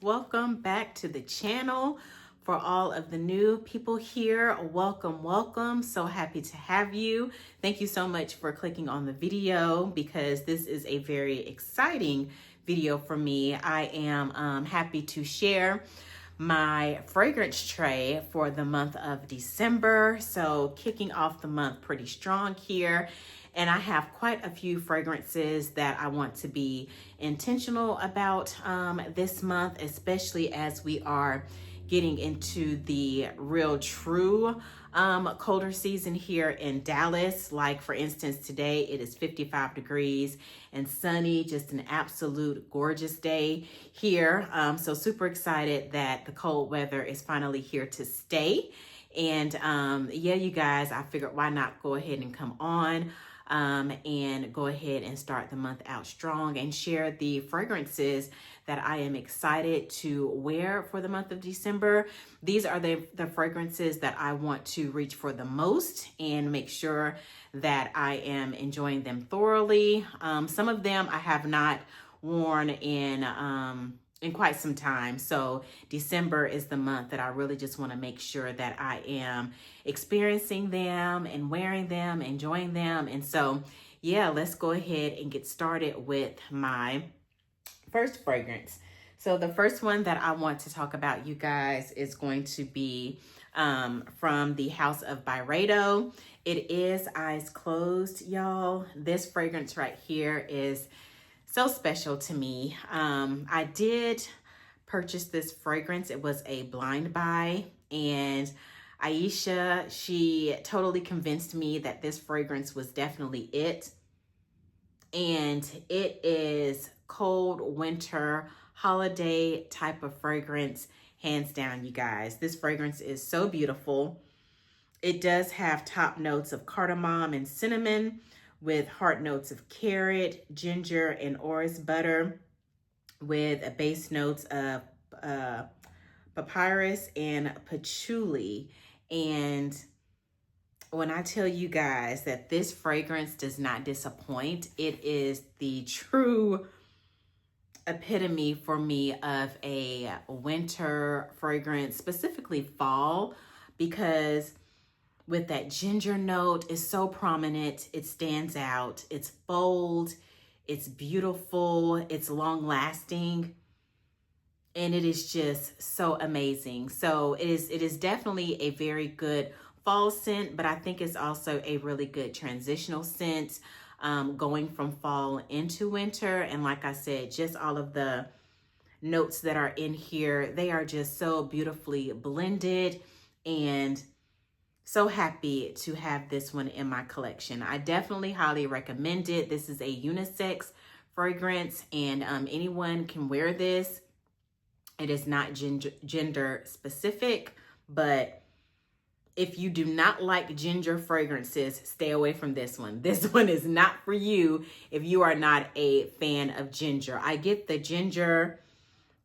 Welcome back to the channel. For all of the new people here, welcome. So happy to have you. Thank you so much for clicking on the video because this is a very exciting video for me. I am happy to share my fragrance tray for the month of December. So kicking off the month pretty strong here. And I have quite a few fragrances that I want to be intentional about this month, especially as we are getting into the real true colder season here in Dallas. Like for instance, today it is 55 degrees and sunny, just an absolute gorgeous day here. So super excited that the cold weather is finally here to stay. And yeah, you guys, I figured why not go ahead and come on and go ahead and start the month out strong and share the fragrances that I am excited to wear for the month of December. These are the fragrances that I want to reach for the most and make sure that I am enjoying them thoroughly. Some of them I have not worn in quite some time. So December is the month that I really just want to make sure that I am experiencing them and wearing them, enjoying them. And so, yeah, let's go ahead and get started with my first fragrance. So the first one that I want to talk about, you guys, is going to be from the House of Byredo. It is Eyes Closed, y'all. This fragrance right here is so special to me. I did purchase this fragrance. It was a blind buy, and Aisha, she totally convinced me that this fragrance was definitely it. And it is cold winter holiday type of fragrance, hands down, you guys. This fragrance is so beautiful. It does have top notes of cardamom and cinnamon, with heart notes of carrot, ginger, and orris butter, with a base notes of papyrus and patchouli. And when I tell you guys that this fragrance does not disappoint, it is the true epitome for me of a winter fragrance, specifically fall, because with that ginger note is so prominent. It stands out. It's bold. It's beautiful. It's long lasting. And it is just so amazing. So it is definitely a very good fall scent, but I think it's also a really good transitional scent going from fall into winter. And like I said, just all of the notes that are in here, they are just so beautifully blended, and so happy to have this one in my collection. I definitely highly recommend it. This is a unisex fragrance, and anyone can wear this. It is not gender specific, but if you do not like ginger fragrances, stay away from this one. This one is not for you if you are not a fan of ginger. I get the ginger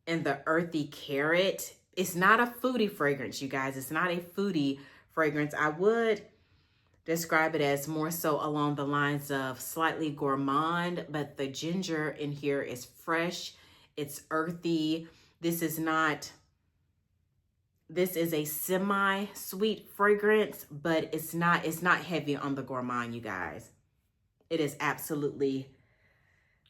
and the earthy carrot. It's not a foodie fragrance, you guys. It's not a foodie fragrance. I would describe it as more so along the lines of slightly gourmand, but the ginger in here is fresh. It's earthy. This is a semi-sweet fragrance, but it's not heavy on the gourmand, you guys. It is absolutely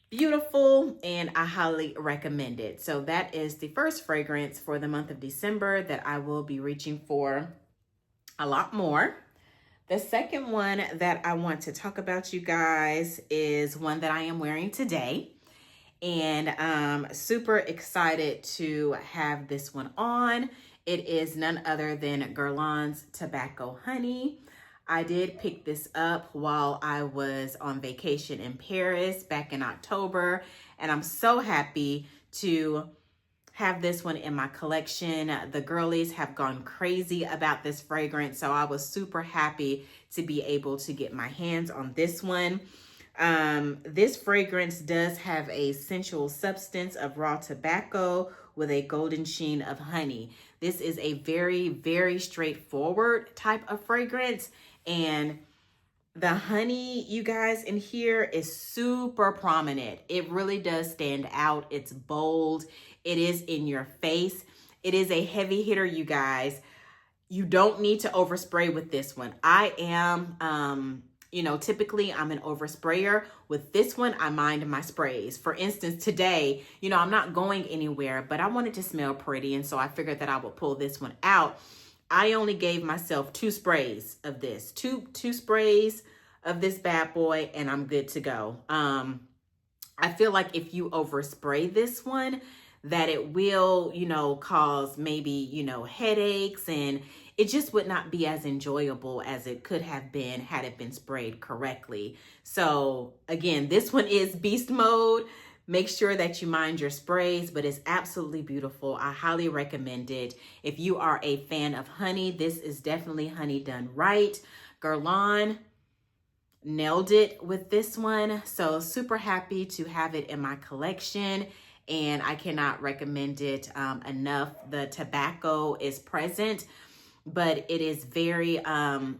beautiful, and I highly recommend it. So that is the first fragrance for the month of December that I will be reaching for a lot more. The second one that I want to talk about, you guys, is one that I am wearing today. And I'm super excited to have this one on. It is none other than Guerlain's Tobacco Honey. I did pick this up while I was on vacation in Paris back in October, and I'm so happy to have this one in my collection. The girlies have gone crazy about this fragrance, so I was super happy to be able to get my hands on this one. This fragrance does have a sensual substance of raw tobacco with a golden sheen of honey. This is a very, very straightforward type of fragrance, and The honey, you guys, in here is super prominent. It really does stand out. It's bold. It is in your face. It is a heavy hitter, you guys. You don't need to overspray with this one. I am, typically I'm an oversprayer. With this one, I mind my sprays. For instance, today, I'm not going anywhere, but I wanted to smell pretty. And so I figured that I would pull this one out. I only gave myself 2 sprays of this, two sprays of this bad boy, and I'm good to go. I feel like if you overspray this one, that it will, cause maybe, headaches, and it just would not be as enjoyable as it could have been had it been sprayed correctly. So again, this one is beast mode. Make sure that you mind your sprays, but it's absolutely beautiful. I highly recommend it. If you are a fan of honey, this is definitely honey done right. Guerlain nailed it with this one. So super happy to have it in my collection, and I cannot recommend it enough. The tobacco is present, but it is very,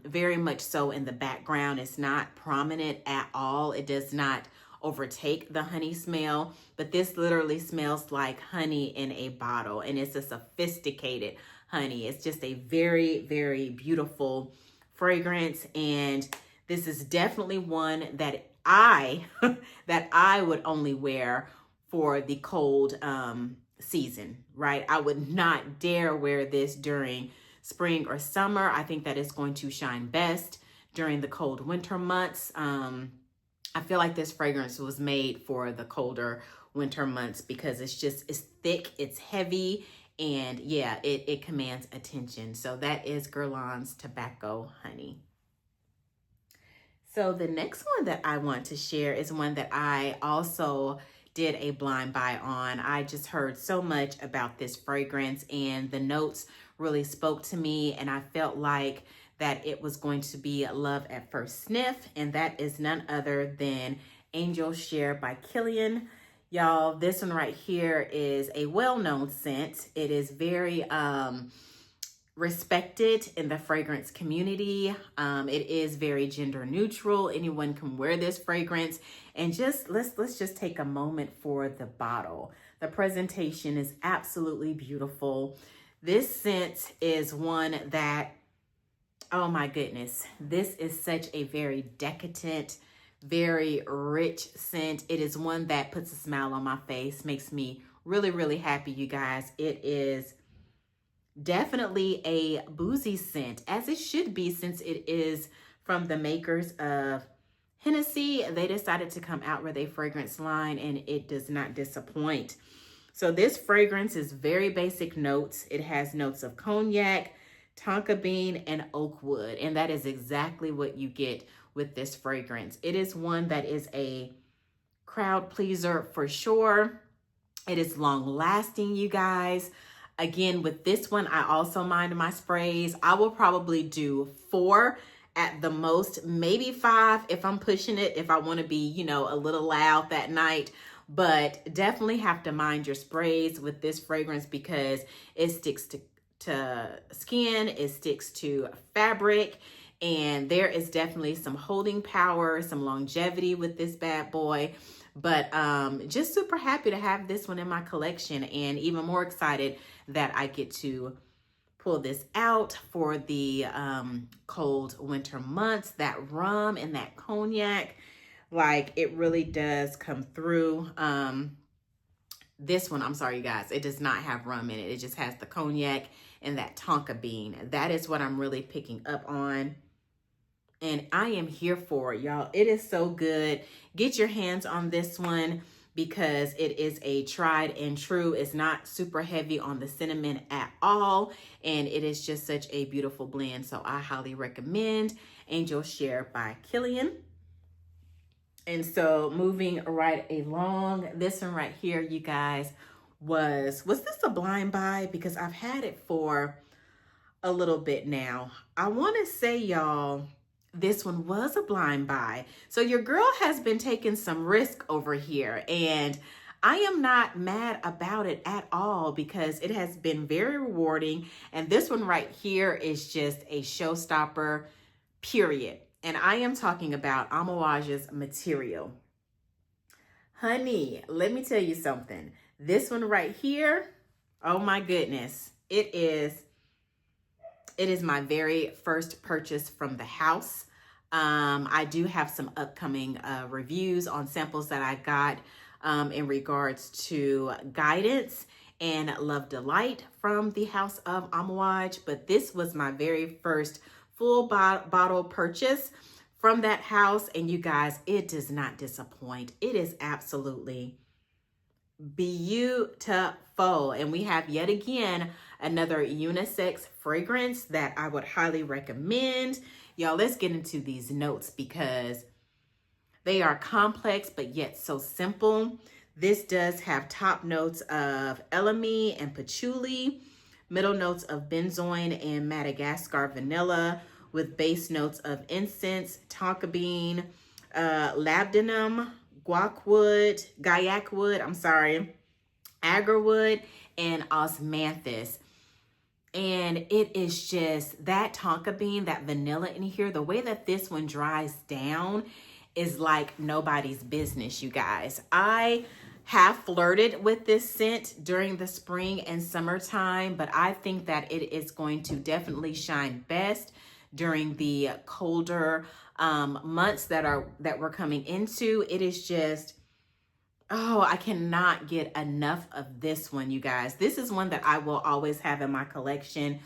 very much so in the background. It's not prominent at all. It does not overtake the honey smell, but this literally smells like honey in a bottle, and it's a sophisticated honey. It's just a very, very beautiful fragrance, and this is definitely one that I would only wear for the cold season, right? I would not dare wear this during spring or summer. I think that it's going to shine best during the cold winter months. I feel like this fragrance was made for the colder winter months because it's thick, it's heavy, and yeah, it commands attention. So that is Guerlain's Tobacco Honey. So the next one that I want to share is one that I also did a blind buy on. I just heard so much about this fragrance, and the notes really spoke to me, and I felt like that it was going to be love at first sniff, and that is none other than Angel Share by Kilian. Y'all, this one right here is a well-known scent. It is very respected in the fragrance community. It is very gender neutral. Anyone can wear this fragrance. And just let's just take a moment for the bottle. The presentation is absolutely beautiful. This scent is one that, oh my goodness, this is such a very decadent, very rich scent. It is one that puts a smile on my face, makes me really, really happy, you guys. It is definitely a boozy scent, as it should be, since it is from the makers of Hennessy. They decided to come out with a fragrance line, and it does not disappoint. So this fragrance is very basic notes. It has notes of cognac, tonka bean, and oak wood, and that is exactly what you get with this fragrance. It is one that is a crowd pleaser for sure. It is long lasting, you guys. Again, with this one, I also mind my sprays. I will probably do 4 at the most, maybe 5 if I'm pushing it, if I want to be, a little loud that night. But definitely have to mind your sprays with this fragrance because it sticks to skin, it sticks to fabric, and there is definitely some holding power, some longevity with this bad boy. But just super happy to have this one in my collection, and even more excited that I get to pull this out for the cold winter months. That rum and that cognac, like, it really does come through. This one, I'm sorry, you guys, it does not have rum in it. It just has the cognac and that tonka bean. That is what I'm really picking up on. And I am here for it, y'all. It is so good. Get your hands on this one because it is a tried and true. It's not super heavy on the cinnamon at all. And it is just such a beautiful blend. So I highly recommend Angel Share by Kilian. And so moving right along, this one right here, you guys, was this a blind buy? Because I've had it for a little bit now. I want to say, y'all, this one was a blind buy. So your girl has been taking some risk over here, and I am not mad about it at all because it has been very rewarding. And this one right here is just a showstopper, period. And I am talking about Amawage's Material. Honey, let me tell you something. This one right here, oh my goodness. It is my very first purchase from the house. I do have some upcoming reviews on samples that I got in regards to guidance and Love Delight from the house of Amawage, but this was my very first full bottle purchase from that house, and you guys, it does not disappoint. It is absolutely beautiful, and we have yet again another unisex fragrance that I would highly recommend. Y'all, let's get into these notes because they are complex but yet so simple. This does have top notes of elemi and patchouli, middle notes of benzoin and Madagascar vanilla, with base notes of incense, tonka bean, labdanum, guaiac wood, agarwood, and osmanthus. And it is just that tonka bean, that vanilla in here, the way that this one dries down is like nobody's business, you guys. I have flirted with this scent during the spring and summertime, but I think that it is going to definitely shine best during the colder months that we're coming into. It is just, oh, I cannot get enough of this one, you guys. This is one that I will always have in my collection.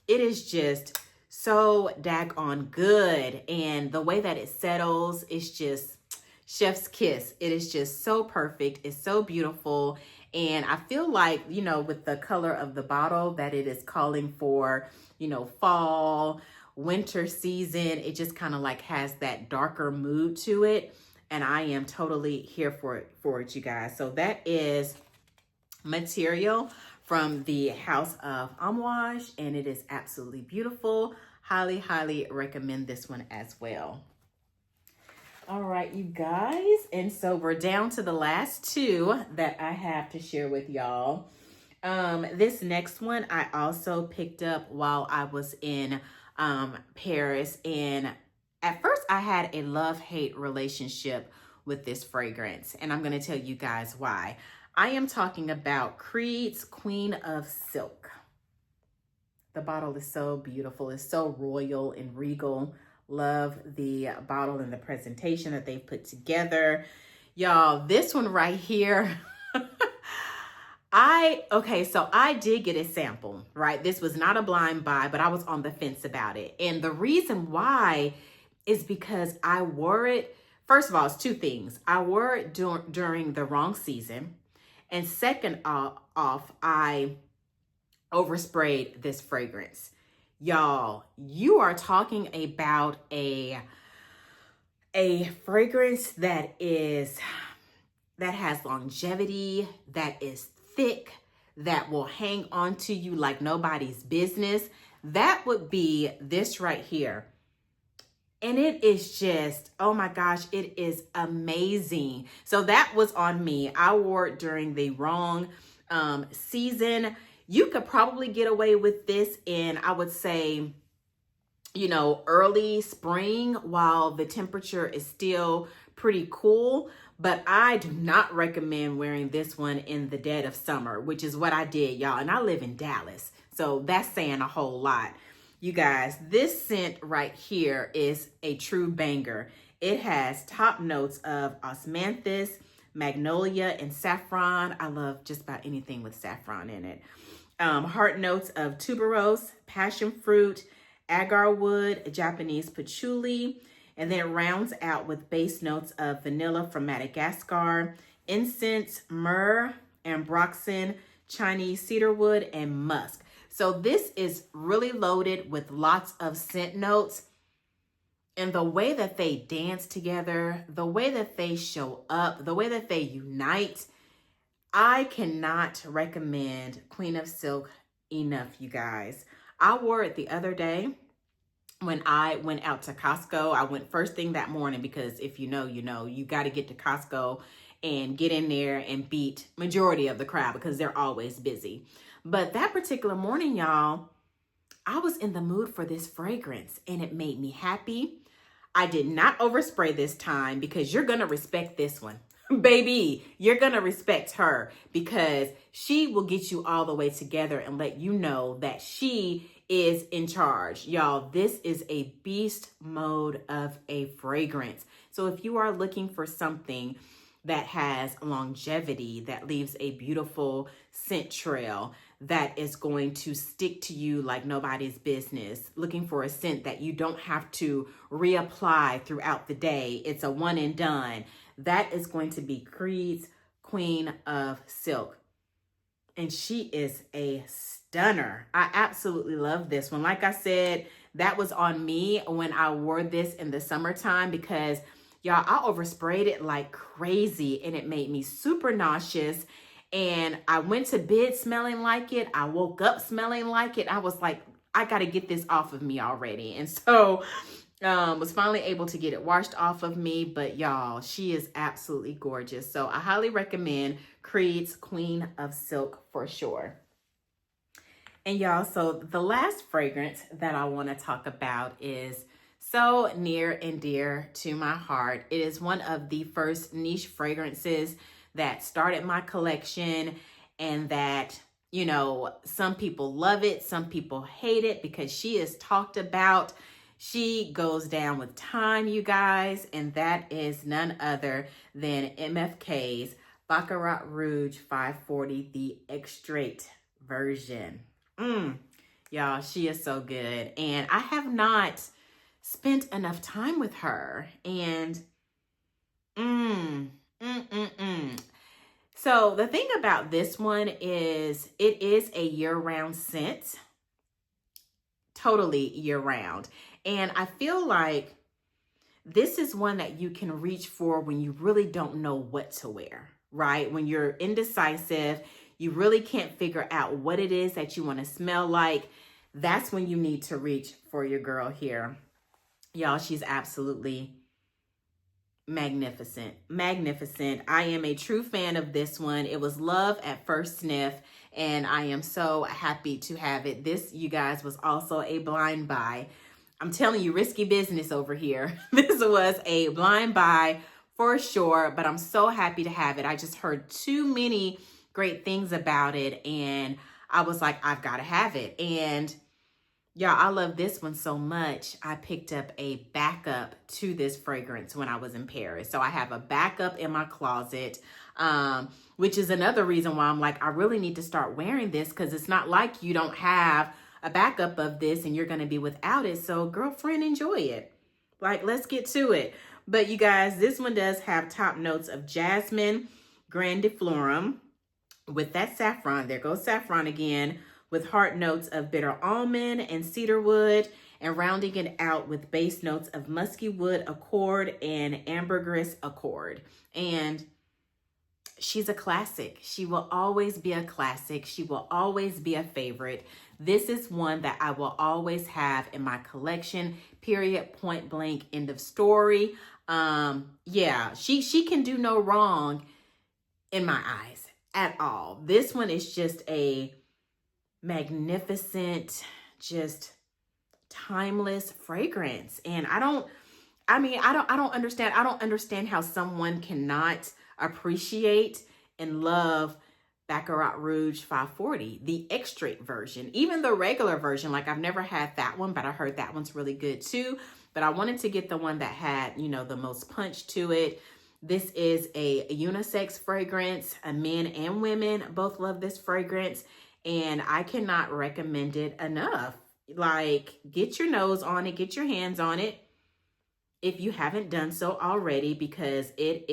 It is just so daggone good. And the way that it settles is just chef's kiss. It is just so perfect. It's so beautiful. And I feel like, you know, with the color of the bottle, that it is calling for, you know, fall, winter season. It just kind of like has that darker mood to it. And I am totally here for it, you guys. So that is Material from the house of Amouage, and it is absolutely beautiful. Highly, highly recommend this one as well. All right, you guys. And so we're down to the last two that I have to share with y'all. This next one I also picked up while I was in Paris, and at first I had a love-hate relationship with this fragrance, and I'm going to tell you guys why. I am talking about Creed's Queen of Silk. The bottle is so beautiful. It's so royal and regal. Love the bottle and the presentation that they've put together. Y'all, this one right here, so I did get a sample, right? This was not a blind buy, but I was on the fence about it. And the reason why is because I wore it, first of all, it's two things. I wore it during the wrong season. And second off, I oversprayed this fragrance. Y'all, you are talking about a fragrance that has longevity, that is thick, that will hang on to you like nobody's business. That would be this right here. And it is just, oh my gosh, it is amazing. So that was on me. I wore it during the wrong season. You could probably get away with this in, I would say, you know, early spring while the temperature is still pretty cool. But I do not recommend wearing this one in the dead of summer, which is what I did, y'all. And I live in Dallas, so that's saying a whole lot. You guys, this scent right here is a true banger. It has top notes of osmanthus, magnolia, and saffron. I love just about anything with saffron in it. Heart notes of tuberose, passion fruit, agar wood, Japanese patchouli, and then it rounds out with base notes of vanilla from Madagascar, incense, myrrh, ambroxan, Chinese cedarwood, and musk. So this is really loaded with lots of scent notes. And the way that they dance together, the way that they show up, the way that they unite, I cannot recommend Queen of Silk enough, you guys. I wore it the other day when I went out to Costco. I went first thing that morning because if you know, you know, you got to get to Costco and get in there and beat majority of the crowd because they're always busy. But that particular morning, y'all, I was in the mood for this fragrance and it made me happy. I did not overspray this time because you're going to respect this one. Baby, you're going to respect her because she will get you all the way together and let you know that she is in charge. Y'all, this is a beast mode of a fragrance. So if you are looking for something that has longevity, that leaves a beautiful scent trail, that is going to stick to you like nobody's business, looking for a scent that you don't have to reapply throughout the day, it's a one and done, that is going to be Creed's Queen of Silk. And she is a stunner. I absolutely love this one. Like I said, that was on me when I wore this in the summertime because y'all, I oversprayed it like crazy and it made me super nauseous. And I went to bed smelling like it. I woke up smelling like it. I was like, I got to get this off of me already. And so was finally able to get it washed off of me. But y'all, she is absolutely gorgeous. So I highly recommend Creed's Queen of Silk for sure. And y'all, so the last fragrance that I want to talk about is so near and dear to my heart. It is one of the first niche fragrances that started my collection, and that, you know, some people love it, some people hate it because she is talked about. She goes down with time, you guys, and that is none other than MFK's Baccarat Rouge 540, the extrait version. Y'all, she is so good. And I have not spent enough time with her. And so the thing about this one is it is a year-round scent. Totally year-round. And I feel like this is one that you can reach for when you really don't know what to wear, right? When you're indecisive, you really can't figure out what it is that you want to smell like. That's when you need to reach for your girl here. Y'all, she's absolutely magnificent. Magnificent. I am a true fan of this one. It was love at first sniff, and I am so happy to have it. This, you guys, was also a blind buy. I'm telling you, risky business over here. This was a blind buy for sure, but I'm so happy to have it. I just heard too many great things about it, and I was like, I've got to have it. And y'all, I love this one so much. I picked up a backup to this fragrance when I was in Paris. So I have a backup in my closet, which is another reason why I'm like, I really need to start wearing this, because it's not like you don't have a backup of this and you're going to be without it. So girlfriend, enjoy it. Like, let's get to it. But you guys, this one does have top notes of jasmine, grandiflorum, with that saffron. There goes saffron again, with heart notes of bitter almond and cedarwood, and rounding it out with base notes of musky wood accord and ambergris accord. And she's a classic. She will always be a classic. She will always be a favorite. This is one that I will always have in my collection, period, point blank, end of story. Yeah, she can do no wrong in my eyes at all. This one is just a magnificent, just timeless fragrance. And I don't understand. I don't understand how someone cannot appreciate and love Baccarat Rouge 540, the extrait version. Even the regular version, like I've never had that one, but I heard that one's really good too. But I wanted to get the one that had, you know, the most punch to it. This is a unisex fragrance. Men and women both love this fragrance, and I cannot recommend it enough. Like, get your nose on it, get your hands on it if you haven't done so already, because it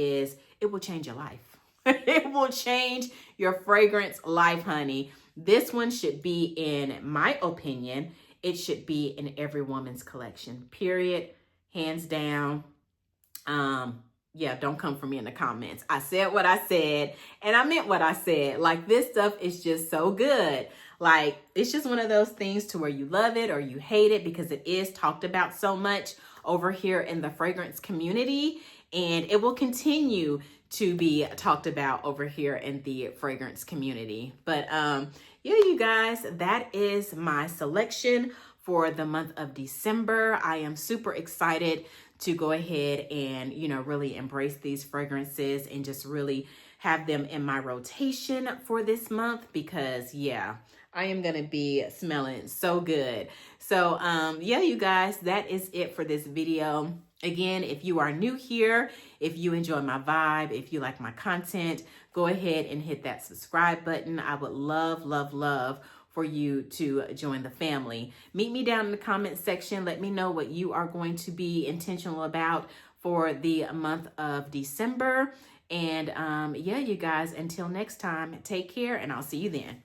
will change your life. It will change your fragrance life, honey. This one should be, in my opinion, it should be in every woman's collection, period, hands down. Yeah, don't come for me in the comments. I said what I said, and I meant what I said. Like, this stuff is just so good. Like, it's just one of those things to where you love it or you hate it, because it is talked about so much over here in the fragrance community, and it will continue to be talked about over here in the fragrance community. But yeah, you guys, that is my selection for the month of December. I am super excited to go ahead and, you know, really embrace these fragrances and just really have them in my rotation for this month because, yeah, I am going to be smelling so good. So, yeah, you guys, that is it for this video. Again, if you are new here, if you enjoy my vibe, if you like my content, go ahead and hit that subscribe button. I would love, love, love for you to join the family. Meet me down in the comment section. Let me know what you are going to be intentional about for the month of December. And yeah, you guys, until next time, take care and I'll see you then.